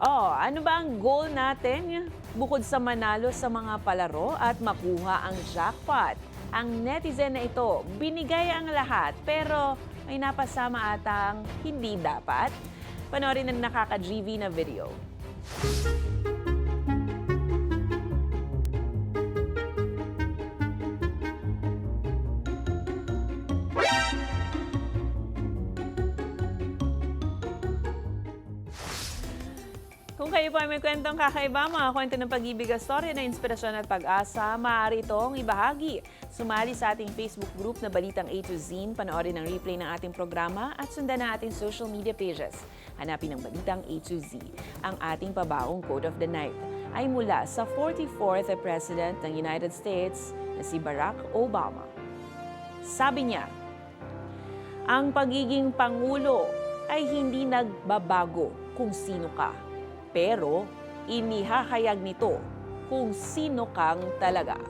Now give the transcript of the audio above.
Oh, ano ba ang goal natin? Bukod sa manalo sa mga palaro at makuha ang jackpot. Ang netizen na ito, binigay ang lahat pero may napasama atang hindi dapat. Panoorin ang nakaka-GV na video. Kung kayo po ay may kwentong kakaiba, mga kwento ng pag-ibig at storya na inspirasyon at pag-asa, maaari itong ibahagi. Sumali sa ating Facebook group na Balitang A to Z, panoorin ang replay ng ating programa at sundan ang ating social media pages. Hanapin ang Balitang A to Z. Ang ating pabaong quote of the night ay mula sa 44th President ng United States na si Barack Obama. Sabi niya, ang pagiging Pangulo ay hindi nagbabago kung sino ka. Pero inihahayag nito kung sino kang talaga.